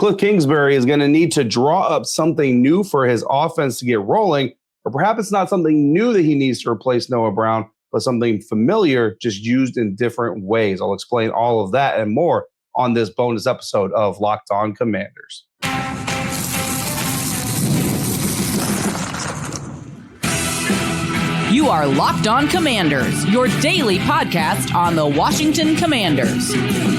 Cliff Kingsbury is going to need to draw up something new for his offense to get rolling, or perhaps it's not something new that he needs to replace Noah Brown, but something familiar, just used in different ways. I'll explain all of that and more on this bonus episode of Locked On Commanders. You are Locked On Commanders, your daily podcast on the Washington Commanders.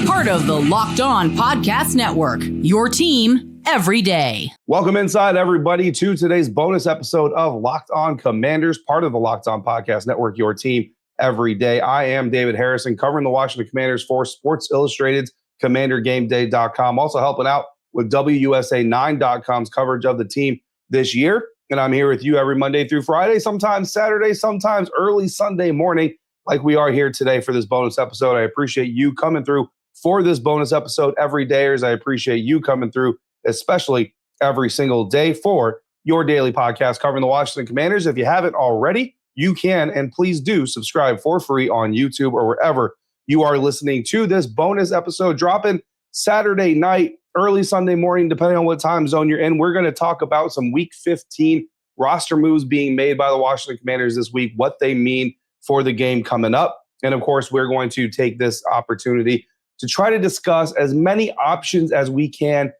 Part of the Locked On Podcast Network, your team every day. Welcome inside, everybody, to today's bonus episode of Locked On Commanders, part of the Locked On Podcast Network, your team every day. I am David Harrison, covering the Washington Commanders for Sports Illustrated's CommanderGameDay.com, also helping out with WUSA9.com's coverage of the team this year. And I'm here with you every Monday through Friday, sometimes Saturday, sometimes early Sunday morning, like we are here today for this bonus episode. I appreciate you coming through for this bonus episode every day. I appreciate you coming through, especially every single day, for your daily podcast covering the Washington Commanders. If you haven't already, you can, and please do subscribe for free on YouTube or wherever you are listening to this bonus episode, dropping Saturday night, early Sunday morning, depending on what time zone you're in. We're going to talk about some Week 15 roster moves being made by the Washington Commanders this week, what they mean for the game coming up. And of course, we're going to take this opportunity to try to discuss as many options as we can,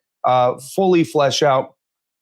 fully flesh out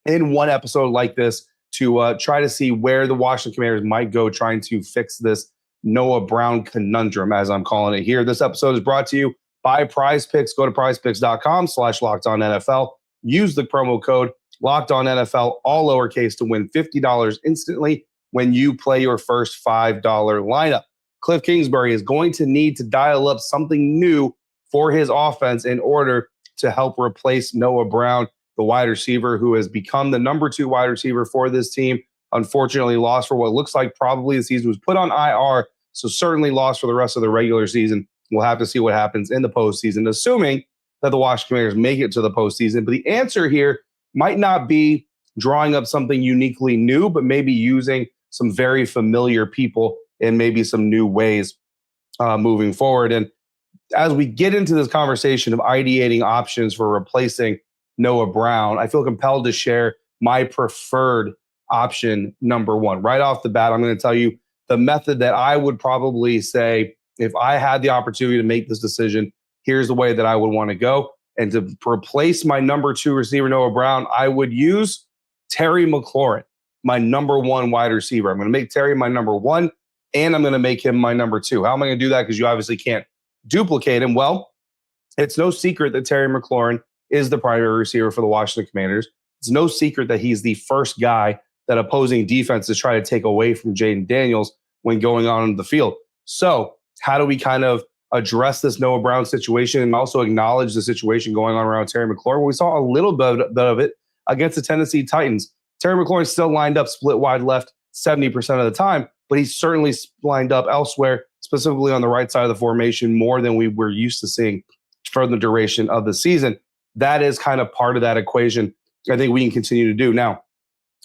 in one episode like this, to try to see where the Washington Commanders might go trying to fix this Noah Brown conundrum, as I'm calling it here. This episode is brought to you by Prize Picks. Go to prizepicks.com/LockedOnNFL. Use the promo code LockedOnNFL, all lowercase, to win $50 instantly when you play your first $5 lineup. Cliff Kingsbury is going to need to dial up something new for his offense in order to help replace Noah Brown, the wide receiver who has become the number 2 wide receiver for this team. Unfortunately, lost for what looks like probably the season, was put on IR, so certainly lost for the rest of the regular season. We'll have to see what happens in the postseason, assuming that the Washington Commanders make it to the postseason. But the answer here might not be drawing up something uniquely new, but maybe using some very familiar people in maybe some new ways moving forward. And as we get into this conversation of ideating options for replacing Noah Brown, I feel compelled to share my preferred option number 1. Right off the bat, I'm going to tell you the method that I would probably say, if I had the opportunity to make this decision, here's the way that I would want to go. And to replace my number 2 receiver, Noah Brown, I would use Terry McLaurin, my number 1 wide receiver. I'm going to make Terry my number 1, and I'm going to make him my number 2. How am I going to do that? Because you obviously can't duplicate him. Well, it's no secret that Terry McLaurin is the primary receiver for the Washington Commanders. It's no secret that he's the first guy that opposing defenses try to take away from Jaden Daniels when going on the field. So how do we kind of address this Noah Brown situation and also acknowledge the situation going on around Terry McLaurin? Well, we saw a little bit of it against the Tennessee Titans. Terry McLaurin still lined up split wide left 70% of the time, but he's certainly lined up elsewhere, specifically on the right side of the formation, more than we were used to seeing for the duration of the season. That is kind of part of that equation I think we can continue to do. Now,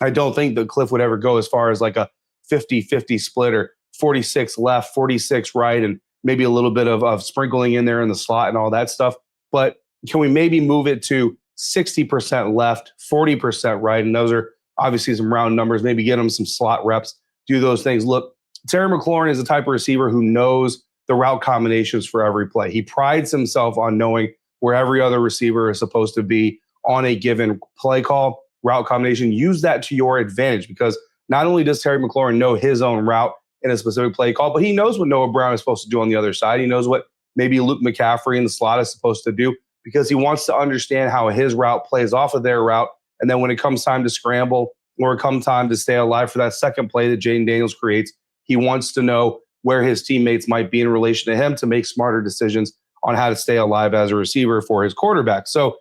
I don't think that Cliff would ever go as far as like a 50-50 split or 46 left, 46 right, and maybe a little bit of sprinkling in there in the slot and all that stuff. But can we maybe move it to 60% left, 40% right? And those are obviously some round numbers. Maybe get him some slot reps, do those things. Look, Terry McLaurin is the type of receiver who knows the route combinations for every play. He prides himself on knowing where every other receiver is supposed to be on a given play call, route combination. Use that to your advantage, because not only does Terry McLaurin know his own route in a specific play call, but he knows what Noah Brown is supposed to do on the other side. He knows what maybe Luke McCaffrey in the slot is supposed to do, because he wants to understand how his route plays off of their route. And then when it comes time to scramble or it comes time to stay alive for that second play that Jaden Daniels creates, he wants to know where his teammates might be in relation to him to make smarter decisions on how to stay alive as a receiver for his quarterback. So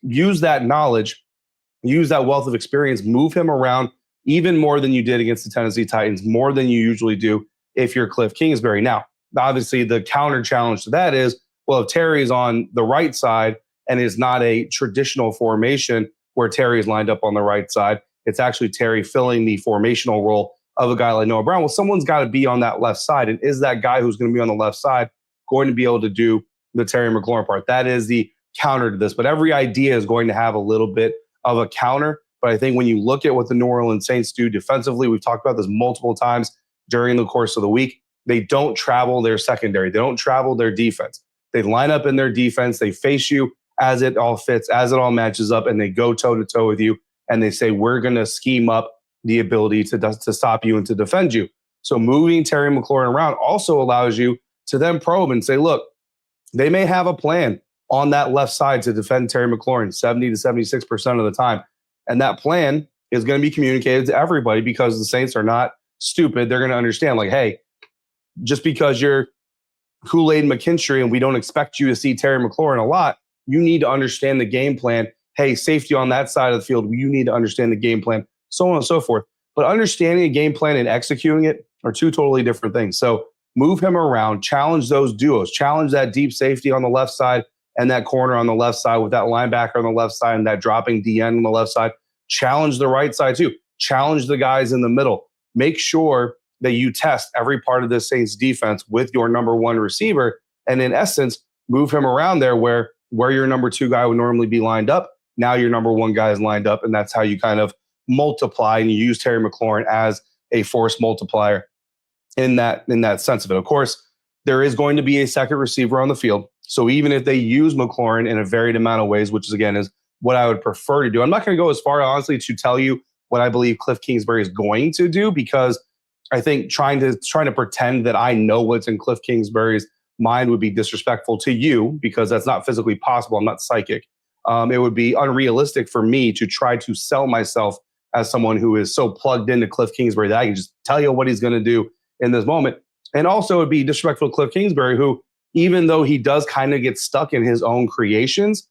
use that knowledge, use that wealth of experience, move him around even more than you did against the Tennessee Titans, more than you usually do if you're Cliff Kingsbury. Now, obviously, the counter challenge to that is, well, if Terry is on the right side and is not a traditional formation where Terry is lined up on the right side, it's actually Terry filling the formational role of a guy like Noah Brown. Well, someone's got to be on that left side. And is that guy who's going to be on the left side going to be able to do the Terry McLaurin part? That is the counter to this, but every idea is going to have a little bit of a counter. But I think when you look at what the New Orleans Saints do defensively, we've talked about this multiple times during the course of the week. They don't travel their secondary. They don't travel their defense. They line up in their defense. They face you as it all fits, as it all matches up, and they go toe-to-toe with you, and they say, we're going to scheme up the ability to stop you and to defend you. So moving Terry McLaurin around also allows you to then probe and say, look, they may have a plan on that left side to defend Terry McLaurin 70 to 76% of the time. And that plan is going to be communicated to everybody because the Saints are not stupid. They're going to understand, like, hey, just because you're Kool-Aid McKinstry and we don't expect you to see Terry McLaurin a lot, you need to understand the game plan. Hey, safety on that side of the field, you need to understand the game plan, so on and so forth. But understanding a game plan and executing it are two totally different things. So move him around, challenge those duos, challenge that deep safety on the left side and that corner on the left side with that linebacker on the left side and that dropping DN on the left side. Challenge the right side too. Challenge the guys in the middle. Make sure that you test every part of this Saints defense with your number one receiver. And in essence, move him around there where your number two guy would normally be lined up. Now your number one guy is lined up. And that's how you kind of multiply, and you use Terry McLaurin as a force multiplier in that sense of it. Of course, there is going to be a second receiver on the field. So even if they use McLaurin in a varied amount of ways, which is, again, is what I would prefer to do. I'm not going to go as far, honestly, to tell you what I believe Cliff Kingsbury is going to do, because I think trying to pretend that I know what's in Cliff Kingsbury's mind would be disrespectful to you, because that's not physically possible. I'm not psychic. It would be unrealistic for me to try to sell myself as someone who is so plugged into Cliff Kingsbury that I can just tell you what he's going to do in this moment. And also it would be disrespectful to Cliff Kingsbury, who, even though he does kind of get stuck in his own creations,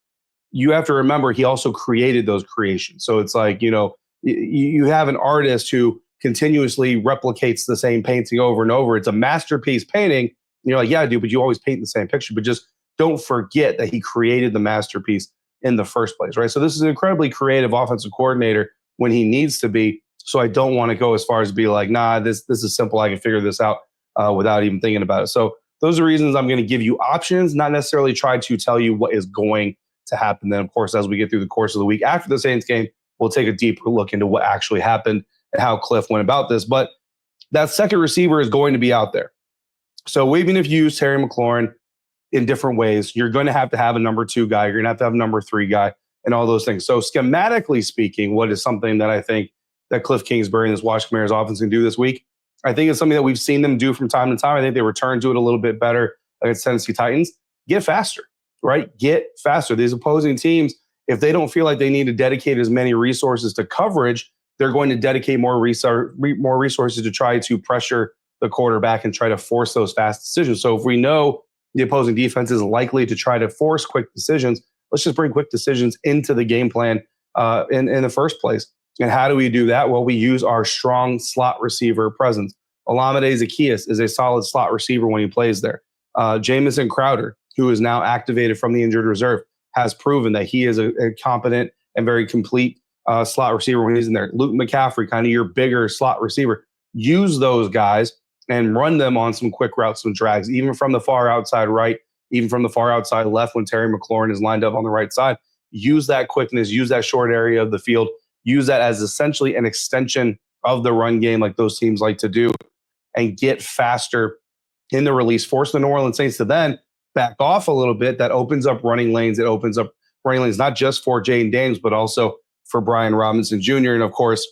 you have to remember he also created those creations. So it's like, you have an artist who continuously replicates the same painting over and over. It's a masterpiece painting. And you're like, yeah, dude, but you always paint the same picture. But just don't forget that he created the masterpiece in the first place, right? So this is an incredibly creative offensive coordinator when he needs to be. So I don't want to go as far as be like, nah, this is simple. I can figure this out without even thinking about it. So those are reasons I'm going to give you options, not necessarily try to tell you what is going to happen. Then, of course, as we get through the course of the week after the Saints game, we'll take a deeper look into what actually happened and how Cliff went about this. But that second receiver is going to be out there. So even if you use Terry McLaurin in different ways, you're going to have a number two guy. You're going to have a number three guy and all those things. So schematically speaking, what is something that I think that Cliff Kingsbury and this Washington Mariners offense can do this week? I think it's something that we've seen them do from time to time. I think they return to it a little bit better against Tennessee Titans. Get faster, right? Get faster. These opposing teams, if they don't feel like they need to dedicate as many resources to coverage, they're going to dedicate more resources to try to pressure the quarterback and try to force those fast decisions. So if we know the opposing defense is likely to try to force quick decisions, let's just bring quick decisions into the game plan in the first place. And how do we do that? Well, we use our strong slot receiver presence. Olamide Zaccheaus is a solid slot receiver when he plays there. Jamison Crowder, who is now activated from the injured reserve, has proven that he is a competent and very complete slot receiver when he's in there. Luke McCaffrey, kind of your bigger slot receiver. Use those guys and run them on some quick routes, some drags, even from the far outside right, even from the far outside left when Terry McLaurin is lined up on the right side. Use that quickness, use that short area of the field, use that as essentially an extension of the run game like those teams like to do, and get faster in the release. Force the New Orleans Saints to then back off a little bit. That opens up running lanes. It opens up running lanes not just for Jaden Daniels, but also for Brian Robinson Jr. And, of course,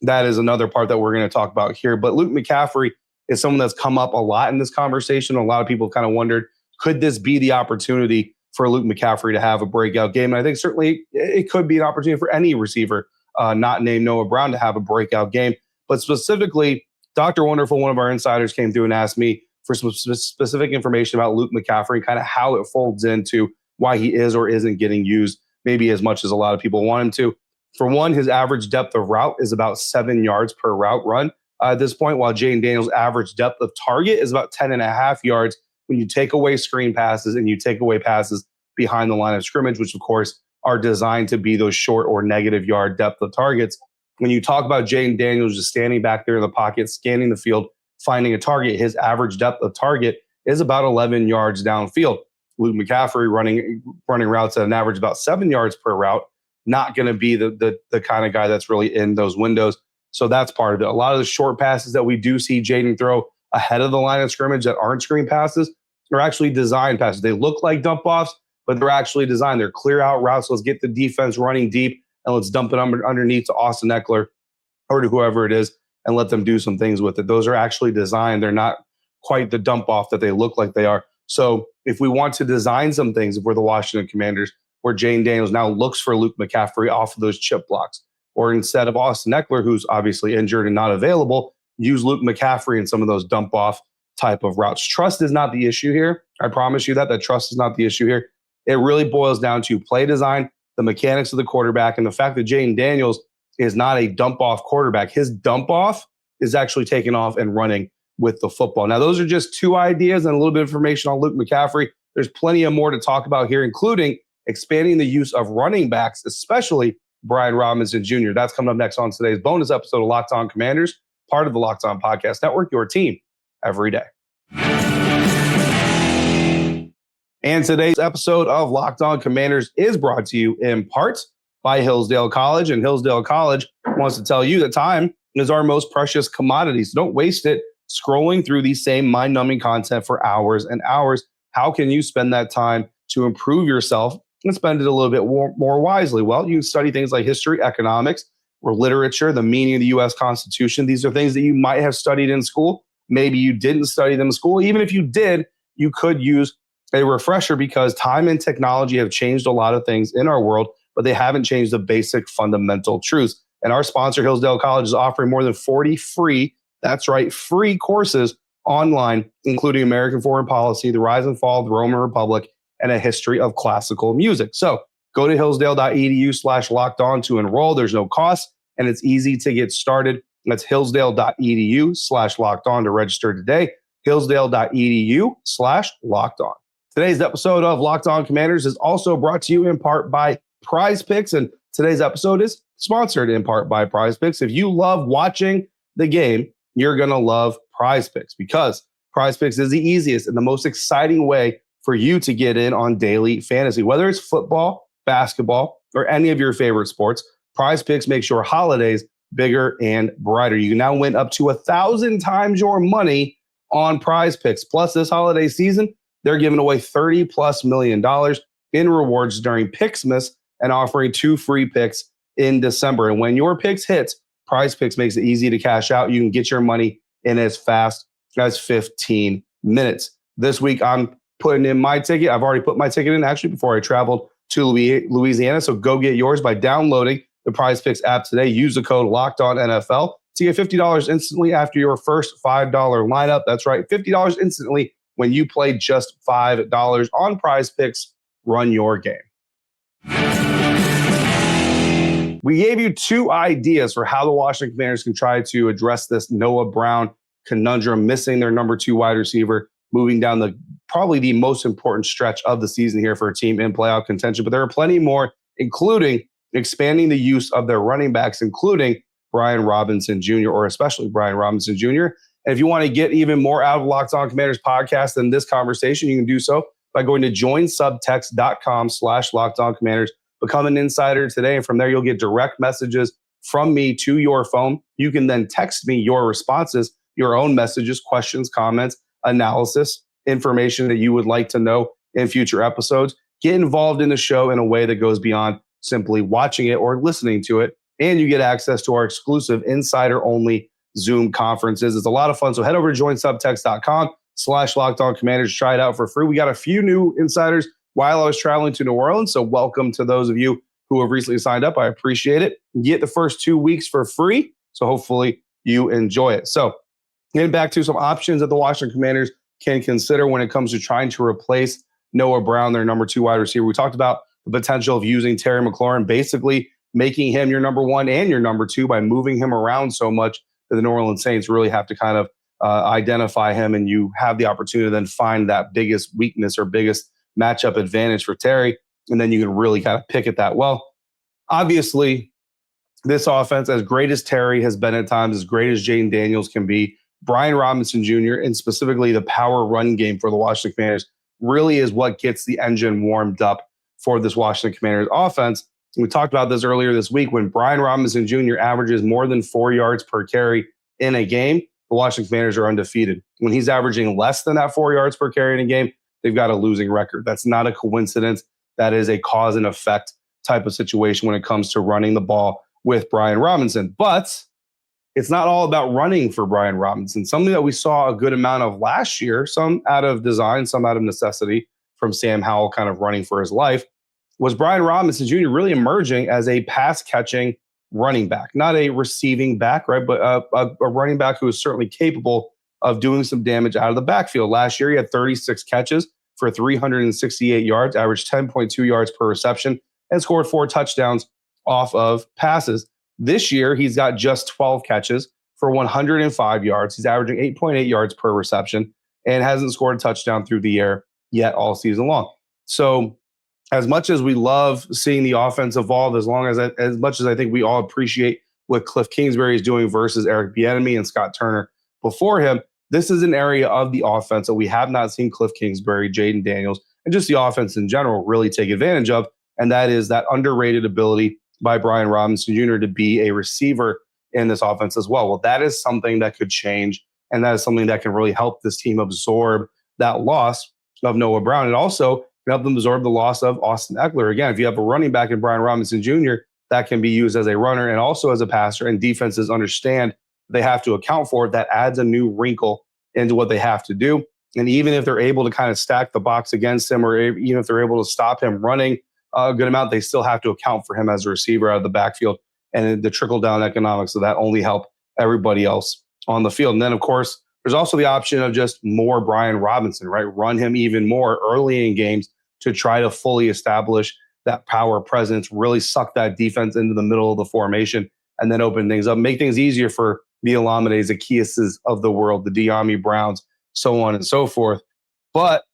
that is another part that we're going to talk about here. But Luke McCaffrey is someone that's come up a lot in this conversation. A lot of people kind of wondered, could this be the opportunity for Luke McCaffrey to have a breakout game? And I think certainly it could be an opportunity for any receiver not named Noah Brown to have a breakout game. But specifically, Dr. Wonderful, one of our insiders, came through and asked me for some specific information about Luke McCaffrey and kind of how it folds into why he is or isn't getting used maybe as much as a lot of people want him to. For one, his average depth of route is about 7 yards per route run at this point, while Jaden Daniels' average depth of target is about 10.5 yards when you take away screen passes and you take away passes behind the line of scrimmage, which, of course, are designed to be those short or negative yard depth of targets. When you talk about Jaden Daniels just standing back there in the pocket, scanning the field, finding a target, his average depth of target is about 11 yards downfield. Luke McCaffrey running routes at an average about 7 yards per route, not going to be the kind of guy that's really in those windows. So that's part of it. A lot of the short passes that we do see Jaden throw ahead of the line of scrimmage that aren't screen passes are actually designed passes. They look like dump offs, but they're actually designed. They're clear out routes. Let's get the defense running deep and let's dump it underneath to Austin Eckler or to whoever it is and let them do some things with it. Those are actually designed. They're not quite the dump off that they look like they are. So if we want to design some things, if we're the Washington Commanders, where Jane Daniels now looks for Luke McCaffrey off of those chip blocks, or instead of Austin Eckler, who's obviously injured and not available, use Luke McCaffrey in some of those dump off type of routes. Trust is not the issue here. I promise you that trust is not the issue here. It really boils down to play design, the mechanics of the quarterback, and the fact that Jane Daniels is not a dump off quarterback. His dump off is actually taking off and running with the football. Now, those are just two ideas and a little bit of information on Luke McCaffrey. There's plenty of more to talk about here, including expanding the use of running backs, especially Brian Robinson Jr. That's coming up next on today's bonus episode of Locked On Commanders, part of the Locked On Podcast Network, your team every day. And today's episode of Locked On Commanders is brought to you in part by Hillsdale College. And Hillsdale College wants to tell you that time is our most precious commodity. So don't waste it scrolling through the same mind-numbing content for hours and hours. How can you spend that time to improve yourself and spend it a little bit more wisely? Well, you can study things like history, economics, or literature, the meaning of the U.S. Constitution. These are things that you might have studied in school. Maybe you didn't study them in school. Even if you did, you could use a refresher because time and technology have changed a lot of things in our world, but they haven't changed the basic fundamental truths. And our sponsor, Hillsdale College, is offering more than 40 free, that's right, free courses online, including American foreign policy, the rise and fall of the Roman Republic, and a history of classical music. So go to hillsdale.edu/locked-on to enroll. There's no cost, and it's easy to get started. That's hillsdale.edu/locked-on to register today. hillsdale.edu/locked-on. Today's episode of Locked On Commanders is also brought to you in part by Prize Picks, and today's episode is sponsored in part by Prize Picks. If you love watching the game, you're going to love Prize Picks because Prize Picks is the easiest and the most exciting way for you to get in on daily fantasy. Whether it's football, basketball, or any of your favorite sports, Prize Picks makes your holidays bigger and brighter. You can now win up to 1,000 times your money on Prize Picks. Plus, this holiday season, they're giving away $30+ million in rewards during Picksmas and offering 2 free picks in December. And when your picks hit, Prize Picks makes it easy to cash out. You can get your money in as fast as 15 minutes. This week, I'm putting in my ticket. I've already put my ticket in actually before I traveled to Louisiana. So go get yours by downloading the Prize Picks app today. Use the code LOCKEDONNFL to get $50 instantly after your first $5 lineup. That's right, $50 instantly when you play just $5 on Prize Picks. Run your game. We gave you 2 ideas for how the Washington Commanders can try to address this Noah Brown conundrum, missing their number 2 wide receiver, moving down probably the most important stretch of the season here for a team in playoff contention. But there are plenty more, including expanding the use of their running backs, including Brian Robinson Jr., or especially Brian Robinson Jr. And if you want to get even more out of Locked On Commanders podcast than this conversation, you can do so by going to joinsubtext.com/LockedOnCommanders. Become an insider today, and from there you'll get direct messages from me to your phone. You can then text me your responses, your own messages, questions, comments, analysis, information that you would like to know in future episodes. Get involved in the show in a way that goes beyond simply watching it or listening to it, and you get access to our exclusive insider-only Zoom conferences. It's a lot of fun, so head over to joinsubtext.com/LockedOnCommanders. Try it out for free. We got a few new insiders while I was traveling to New Orleans, so welcome to those of you who have recently signed up. I appreciate it. You get the first 2 weeks for free, so hopefully you enjoy it. So getting back to some options that the Washington Commanders can consider when it comes to trying to replace Noah Brown, their number 2 wide receiver. We talked about the potential of using Terry McLaurin, basically making him your number 1 and your number 2 by moving him around so much that the New Orleans Saints really have to kind of identify him, and you have the opportunity to then find that biggest weakness or biggest matchup advantage for Terry, and then you can really kind of pick at that. Well, obviously, this offense, as great as Terry has been at times, as great as Jane Daniels can be, Brian Robinson Jr., and specifically the power run game for the Washington Commanders really is what gets the engine warmed up for this Washington Commanders offense. And we talked about this earlier this week. When Brian Robinson Jr. averages more than 4 yards per carry in a game, the Washington Commanders are undefeated. When he's averaging less than that 4 yards per carry in a game, they've got a losing record. That's not a coincidence. That is a cause and effect type of situation when it comes to running the ball with Brian Robinson. But it's not all about running for Brian Robinson. Something that we saw a good amount of last year, some out of design, some out of necessity from Sam Howell kind of running for his life, was Brian Robinson Jr. really emerging as a pass-catching running back, not a receiving back, right? But a running back who is certainly capable of doing some damage out of the backfield. Last year, he had 36 catches for 368 yards, averaged 10.2 yards per reception, and scored 4 touchdowns off of passes. This year, he's got just 12 catches for 105 yards. He's averaging 8.8 yards per reception and hasn't scored a touchdown through the air yet all season long. So as much as we love seeing the offense evolve, as much as I think we all appreciate what Cliff Kingsbury is doing versus Eric Bieniemy and Scott Turner before him, this is an area of the offense that we have not seen Cliff Kingsbury, Jaden Daniels, and just the offense in general really take advantage of, and that is that underrated ability by Brian Robinson Jr. to be a receiver in this offense as well. Well, that is something that could change, and that is something that can really help this team absorb that loss of Noah Brown, and also can help them absorb the loss of Austin Eckler. Again, if you have a running back in Brian Robinson Jr., that can be used as a runner and also as a passer, and defenses understand they have to account for it. That adds a new wrinkle into what they have to do. And even if they're able to kind of stack the box against him, or even if they're able to stop him running a good amount, they still have to account for him as a receiver out of the backfield. And the trickle-down economics of that only help everybody else on the field. And then, of course, there's also the option of just more Brian Robinson, right? Run him even more early in games to try to fully establish that power presence, really suck that defense into the middle of the formation, and then open things up, make things easier for the Olamides, Akiases of the world, the De'Ami Browns, so on and so forth. But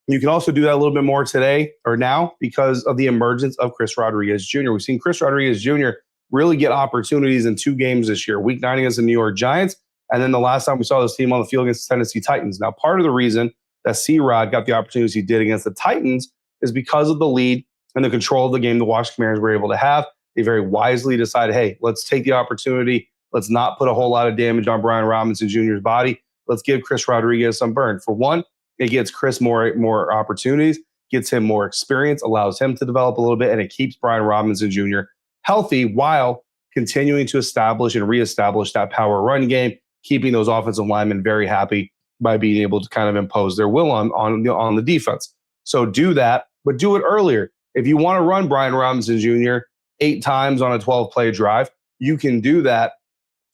you can also do that a little bit more today or now because of the emergence of Chris Rodriguez Jr. We've seen Chris Rodriguez Jr. really get opportunities in 2 games this year, Week 9 against the New York Giants, and then the last time we saw this team on the field against the Tennessee Titans. Now, part of the reason that C-Rod got the opportunities he did against the Titans is because of the lead and the control of the game the Washington Commanders were able to have. They very wisely decided, hey, let's take the opportunity. Let's not put a whole lot of damage on Brian Robinson Jr.'s body. Let's give Chris Rodriguez some burn. For one, it gets Chris more opportunities, gets him more experience, allows him to develop a little bit, and it keeps Brian Robinson Jr. healthy while continuing to establish and reestablish that power run game, keeping those offensive linemen very happy by being able to kind of impose their will on the defense. So do that, but do it earlier. If you want to run Brian Robinson Jr. 8 times on a 12-play drive, you can do that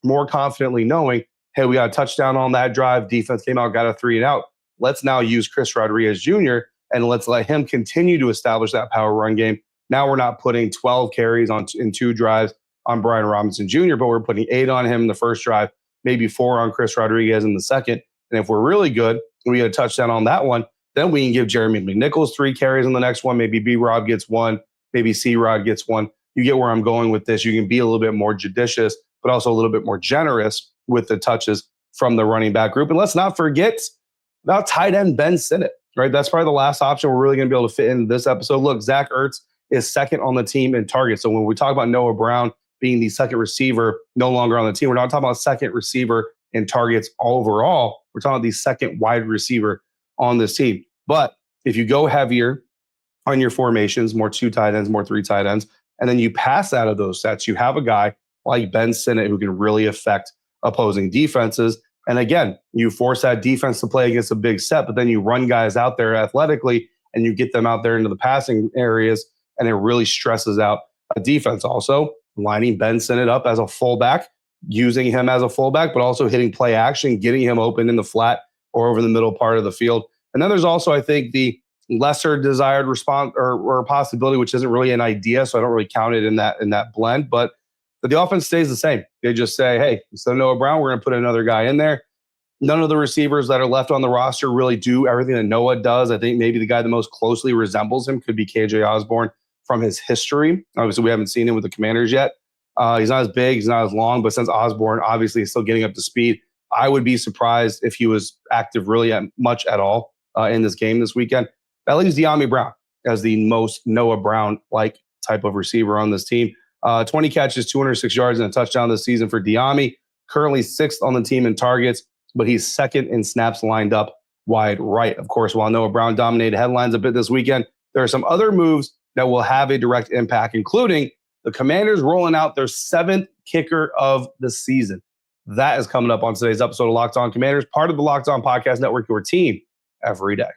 more confidently knowing, hey, we got a touchdown on that drive. Defense came out, got a 3 and out. Let's now use Chris Rodriguez Jr. and let's let him continue to establish that power run game. Now we're not putting 12 carries in 2 drives on Brian Robinson Jr., but we're putting 8 on him in the first drive, maybe 4 on Chris Rodriguez in the second. And if we're really good and we get a touchdown on that one, then we can give Jeremy McNichols 3 carries on the next one. Maybe B-Rob gets 1. Maybe C-Rod gets 1. You get where I'm going with this. You can be a little bit more judicious, but also a little bit more generous with the touches from the running back group. And let's not forget about tight end Ben Sinnott, right? That's probably the last option we're really going to be able to fit in this episode. Look, Zach Ertz is second on the team in targets. So when we talk about Noah Brown being the second receiver no longer on the team, we're not talking about second receiver in targets overall. We're talking about the second wide receiver on this team. But if you go heavier on your formations, more 2 tight ends, more 3 tight ends, and then you pass out of those sets, you have a guy like Ben Sinnott who can really affect opposing defenses. And again, you force that defense to play against a big set, but then you run guys out there athletically and you get them out there into the passing areas, and it really stresses out a defense. Also, lining Ben Sinnott up as a fullback, using him as a fullback, but also hitting play action, getting him open in the flat or over the middle part of the field. And then there's also, I think, the lesser desired response or possibility, which isn't really an idea, so I don't really count it in that blend. But the offense stays the same. They just say, hey, instead of Noah Brown, we're going to put another guy in there. None of the receivers that are left on the roster really do everything that Noah does. I think maybe the guy that most closely resembles him could be KJ Osborne from his history. Obviously, we haven't seen him with the Commanders yet. He's not as big, he's not as long, but since Osborne obviously is still getting up to speed, I would be surprised if he was active really much at all in this game this weekend. That leaves De'Ami Brown as the most Noah Brown-like type of receiver on this team. 20 catches, 206 yards, and a touchdown this season for De'Ami. Currently 6th on the team in targets, but he's 2nd in snaps lined up wide right. Of course, while Noah Brown dominated headlines a bit this weekend, there are some other moves that will have a direct impact, including the Commanders rolling out their 7th kicker of the season. That is coming up on today's episode of Locked On Commanders, part of the Locked On Podcast Network, your team every day.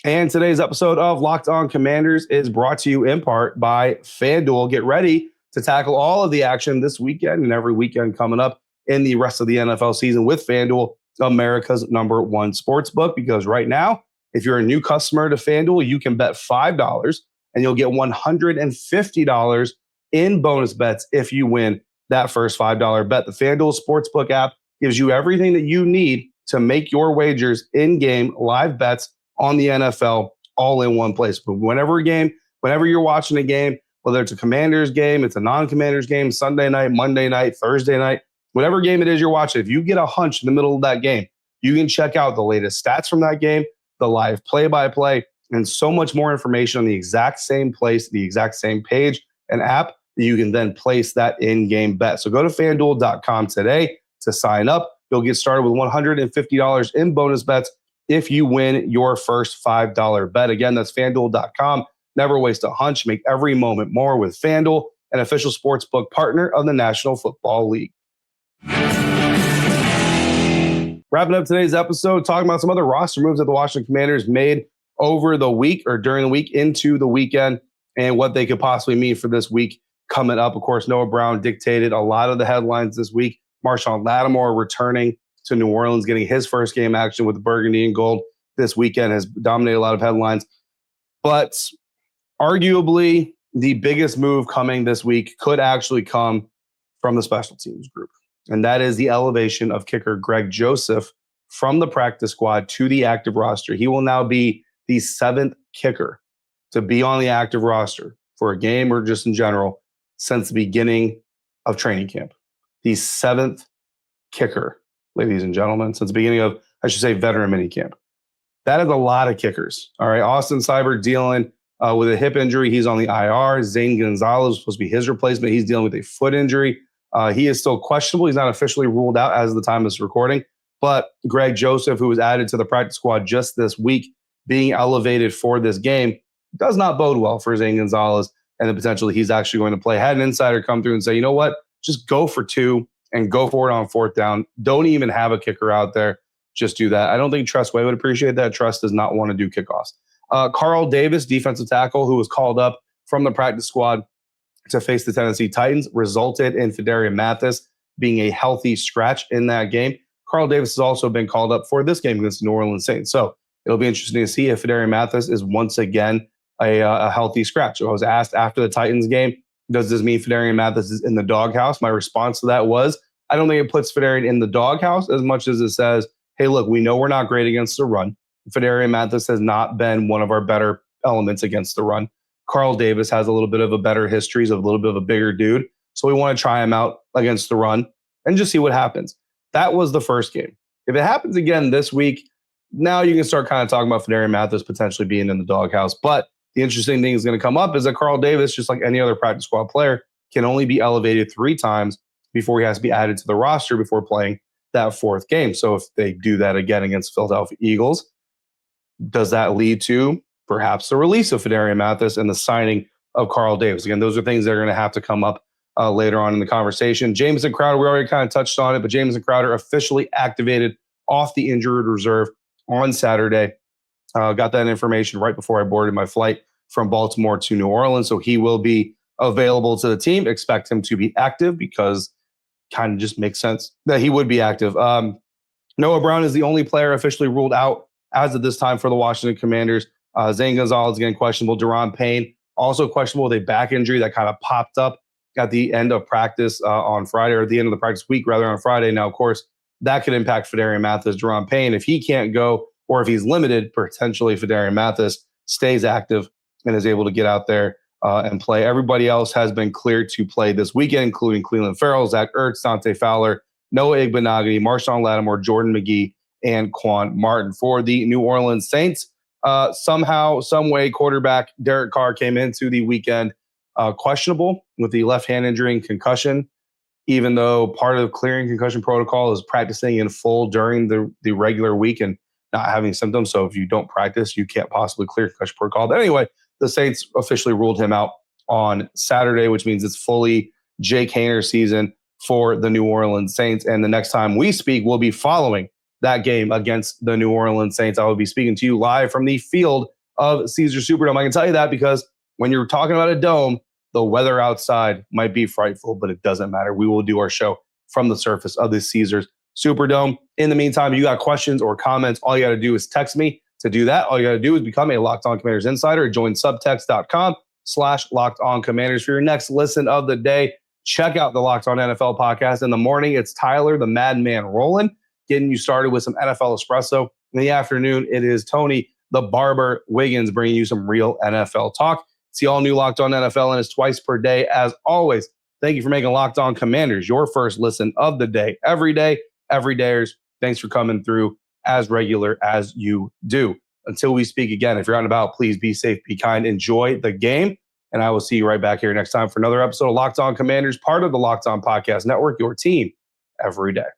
And today's episode of Locked On Commanders is brought to you in part by FanDuel. Get ready to tackle all of the action this weekend and every weekend coming up in the rest of the NFL season with FanDuel, America's #1 sportsbook. Because right now, if you're a new customer to FanDuel, you can bet $5 and you'll get $150 in bonus bets if you win that first $5 bet. The FanDuel Sportsbook app gives you everything that you need to make your wagers in-game live bets on the NFL all in one place. But whenever you're watching a game, whether it's a Commanders game, it's a non-Commanders game, Sunday night, Monday night, Thursday night, whatever game it is you're watching, if you get a hunch in the middle of that game, you can check out the latest stats from that game, the live play-by-play, and so much more information on the exact same place, the exact same page and app that you can then place that in-game bet. So go to FanDuel.com today to sign up. You'll get started with $150 in bonus bets if you win your first $5 bet. Again, that's FanDuel.com. Never waste a hunch. Make every moment more with FanDuel, an official sportsbook partner of the National Football League. Wrapping up today's episode, talking about some other roster moves that the Washington Commanders made over the week or during the week into the weekend and what they could possibly mean for this week coming up. Of course, Noah Brown dictated a lot of the headlines this week. Marshawn Lattimore returning to New Orleans, getting his first game action with the Burgundy and Gold this weekend has dominated a lot of headlines. But arguably, the biggest move coming this week could actually come from the special teams group. And that is the elevation of kicker Greg Joseph from the practice squad to the active roster. He will now be the 7th kicker to be on the active roster for a game or just in general since the beginning of training camp. The 7th kicker, ladies and gentlemen, since the beginning of, I should say, veteran minicamp. That is a lot of kickers. All right, Austin Seibert dealing with a hip injury. He's on the IR. Zane Gonzalez was supposed to be his replacement. He's dealing with a foot injury. He is still questionable. He's not officially ruled out as of the time of this recording. But Greg Joseph, who was added to the practice squad just this week, being elevated for this game, does not bode well for Zane Gonzalez and the potential that he's actually going to play. Had an insider come through and say, you know what, just go for 2 and go for it on 4th down. Don't even have a kicker out there. Just do that. I don't think Tress Way would appreciate that. Tress does not want to do kickoffs. Carl Davis, defensive tackle, who was called up from the practice squad to face the Tennessee Titans, resulted in Fedarian Mathis being a healthy scratch in that game. Carl Davis has also been called up for this game against the New Orleans Saints. So it'll be interesting to see if Fedarian Mathis is once again a healthy scratch. So I was asked after the Titans game, does this mean Fedarian Mathis is in the doghouse? My response to that was, I don't think it puts Fedarian in the doghouse as much as it says, hey, look, we know we're not great against the run. Fedarian Mathis has not been one of our better elements against the run. Carl Davis has a little bit of a better history. He's a little bit of a bigger dude. So we want to try him out against the run and just see what happens. That was the first game. If it happens again this week, now you can start kind of talking about Fedarian Mathis potentially being in the doghouse. But the interesting thing is going to come up is that Carl Davis, just like any other practice squad player, can only be elevated 3 times before he has to be added to the roster before playing that 4th game. So if they do that again against Philadelphia Eagles, does that lead to perhaps the release of Fedarian Mathis and the signing of Carl Davis? Again, those are things that are going to have to come up later on in the conversation. Jamison Crowder, we already kind of touched on it, but Jamison Crowder officially activated off the injured reserve on Saturday. Got that information right before I boarded my flight from Baltimore to New Orleans. So he will be available to the team. Expect him to be active because kind of just makes sense that he would be active. Noah Brown is the only player officially ruled out as of this time for the Washington Commanders. Zane Gonzalez, again, questionable. Deron Payne, also questionable with a back injury that kind of popped up at the end of practice on Friday, or at the end of the practice week, rather, on Friday. Now, of course, that could impact Fedarian Mathis. Deron Payne, if he can't go, or if he's limited, potentially Fedarian Mathis stays active and is able to get out there and play. Everybody else has been cleared to play this weekend, including Cleveland Farrell, Zach Ertz, Dante Fowler, Noah Igbenogany, Marshawn Lattimore, Jordan McGee, and Quan Martin. For the New Orleans Saints, somehow, some way, quarterback Derek Carr came into the weekend questionable with the left hand injury and concussion, even though part of the clearing concussion protocol is practicing in full during the regular week and not having symptoms. So if you don't practice, you can't possibly clear concussion protocol. But anyway, the Saints officially ruled him out on Saturday, which means it's fully Jake Haener season for the New Orleans Saints. And the next time we speak, we'll be following that game against the New Orleans Saints. I will be speaking to you live from the field of Caesars Superdome. I can tell you that because when you're talking about a dome, the weather outside might be frightful, but it doesn't matter. We will do our show from the surface of the Caesars Superdome. In the meantime, if you got questions or comments, all you got to do is text me. To do that, all you got to do is become a Locked On Commanders insider. Join subtext.com/LockedOnCommanders for your next listen of the day. Check out the Locked On NFL podcast. In the morning, it's Tyler, the Madman Roland, getting you started with some NFL espresso. In the afternoon, it is Tony, the Barber Wiggins, bringing you some real NFL talk. See all new Locked On NFL, and it's twice per day. As always, thank you for making Locked On Commanders your first listen of the day. Every day, every dayers. Thanks for coming through as regular as you do. Until we speak again, if you're out and about, please be safe, be kind, enjoy the game. And I will see you right back here next time for another episode of Locked On Commanders, part of the Locked On Podcast Network, your team every day.